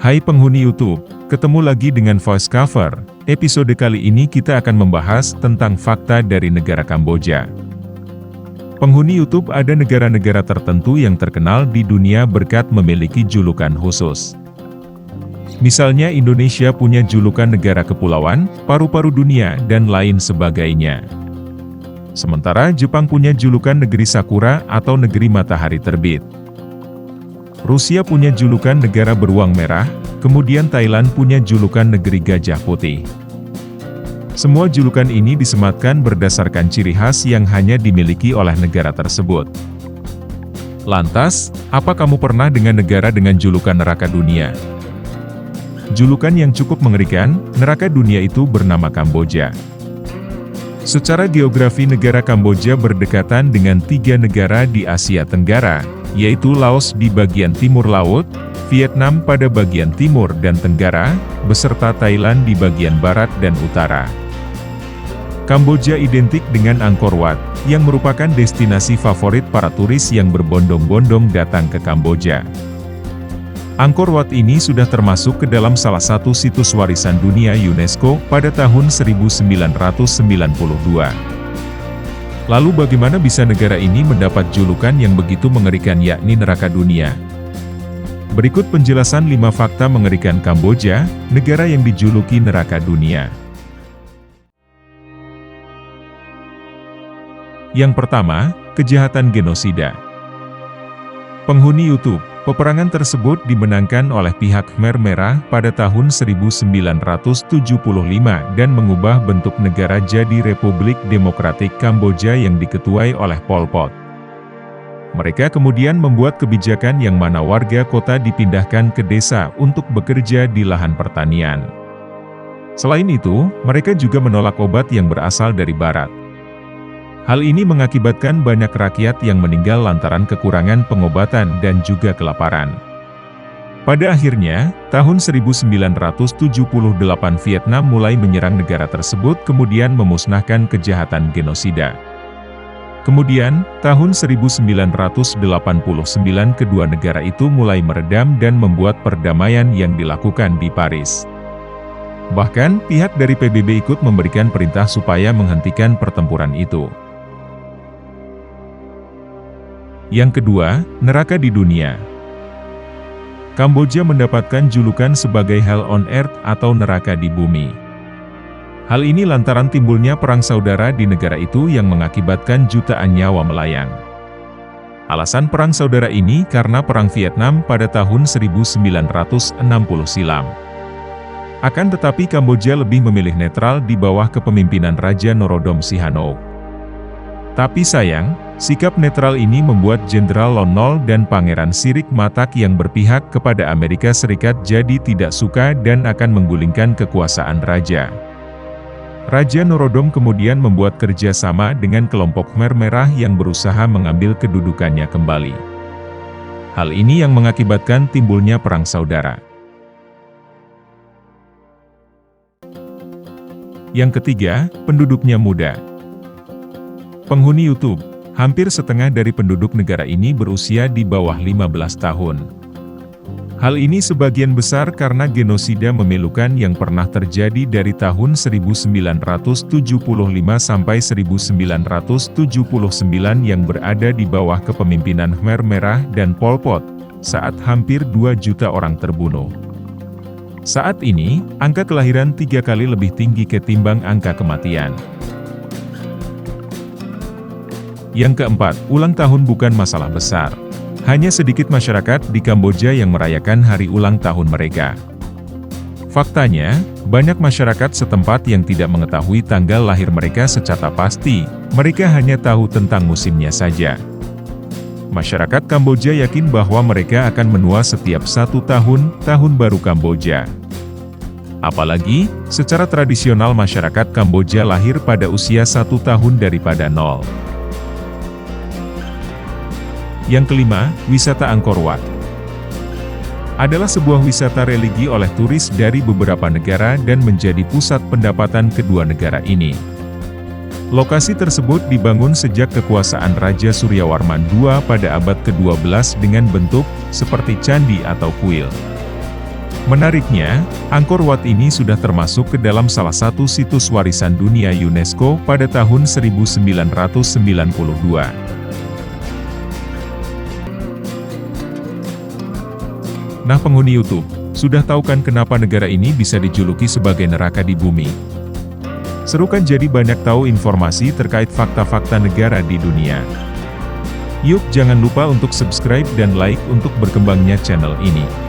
Hai penghuni YouTube, ketemu lagi dengan Voice Cover. Episode kali ini kita akan membahas tentang fakta dari negara Kamboja. Penghuni YouTube, ada negara-negara tertentu yang terkenal di dunia berkat memiliki julukan khusus. Misalnya Indonesia punya julukan negara kepulauan, paru-paru dunia, dan lain sebagainya. Sementara Jepang punya julukan negeri Sakura atau negeri matahari terbit. Rusia punya julukan negara beruang merah, kemudian Thailand punya julukan negeri gajah putih. Semua julukan ini disematkan berdasarkan ciri khas yang hanya dimiliki oleh negara tersebut. Lantas, apa kamu pernah dengan negara dengan julukan neraka dunia? Julukan yang cukup mengerikan, neraka dunia itu bernama Kamboja. Secara geografi negara Kamboja berdekatan dengan 3 negara di Asia Tenggara, yaitu Laos di bagian timur laut, Vietnam pada bagian timur dan tenggara, beserta Thailand di bagian barat dan utara. Kamboja identik dengan Angkor Wat, yang merupakan destinasi favorit para turis yang berbondong-bondong datang ke Kamboja. Angkor Wat ini sudah termasuk ke dalam salah satu situs warisan dunia UNESCO pada tahun 1992. Lalu bagaimana bisa negara ini mendapat julukan yang begitu mengerikan yakni neraka dunia? Berikut penjelasan 5 fakta mengerikan Kamboja, negara yang dijuluki neraka dunia. Yang pertama, kejahatan genosida. Penghuni YouTube, peperangan tersebut dimenangkan oleh pihak Khmer Merah pada tahun 1975 dan mengubah bentuk negara jadi Republik Demokratik Kamboja yang diketuai oleh Pol Pot. Mereka kemudian membuat kebijakan yang mana warga kota dipindahkan ke desa untuk bekerja di lahan pertanian. Selain itu, mereka juga menolak obat yang berasal dari barat. Hal ini mengakibatkan banyak rakyat yang meninggal lantaran kekurangan pengobatan dan juga kelaparan. Pada akhirnya, tahun 1978 Vietnam mulai menyerang negara tersebut kemudian memusnahkan kejahatan genosida. Kemudian, tahun 1989 kedua negara itu mulai meredam dan membuat perdamaian yang dilakukan di Paris. Bahkan, pihak dari PBB ikut memberikan perintah supaya menghentikan pertempuran itu. Yang kedua, neraka di dunia. Kamboja mendapatkan julukan sebagai Hell on Earth atau neraka di bumi. Hal ini lantaran timbulnya perang saudara di negara itu yang mengakibatkan jutaan nyawa melayang. Alasan perang saudara ini karena perang Vietnam pada tahun 1960 silam. Akan tetapi Kamboja lebih memilih netral di bawah kepemimpinan Raja Norodom Sihanouk. Tapi sayang, sikap netral ini membuat Jenderal Lon Nol dan Pangeran Sirik Matak yang berpihak kepada Amerika Serikat jadi tidak suka dan akan menggulingkan kekuasaan raja. Raja Norodom kemudian membuat kerjasama dengan kelompok Khmer Merah yang berusaha mengambil kedudukannya kembali. Hal ini yang mengakibatkan timbulnya perang saudara. Yang ketiga, penduduknya muda. Penghuni YouTube, hampir setengah dari penduduk negara ini berusia di bawah 15 tahun. Hal ini sebagian besar karena genosida memilukan yang pernah terjadi dari tahun 1975 sampai 1979 yang berada di bawah kepemimpinan Khmer Merah dan Pol Pot, saat hampir 2 juta orang terbunuh. Saat ini, angka kelahiran 3 kali lebih tinggi ketimbang angka kematian. Yang keempat, ulang tahun bukan masalah besar. Hanya sedikit masyarakat di Kamboja yang merayakan hari ulang tahun mereka. Faktanya, banyak masyarakat setempat yang tidak mengetahui tanggal lahir mereka secara pasti, mereka hanya tahu tentang musimnya saja. Masyarakat Kamboja yakin bahwa mereka akan menua setiap 1 tahun, Tahun Baru Kamboja. Apalagi, secara tradisional masyarakat Kamboja lahir pada usia 1 tahun daripada 0. Yang kelima, wisata Angkor Wat. Adalah sebuah wisata religi oleh turis dari beberapa negara dan menjadi pusat pendapatan kedua negara ini. Lokasi tersebut dibangun sejak kekuasaan Raja Suryawarman II pada abad ke-12 dengan bentuk seperti candi atau kuil. Menariknya, Angkor Wat ini sudah termasuk ke dalam salah satu situs warisan dunia UNESCO pada tahun 1992. Nah penghuni YouTube, sudah tahu kan kenapa negara ini bisa dijuluki sebagai neraka di bumi? Seru kan jadi banyak tahu informasi terkait fakta-fakta negara di dunia. Yuk jangan lupa untuk subscribe dan like untuk berkembangnya channel ini.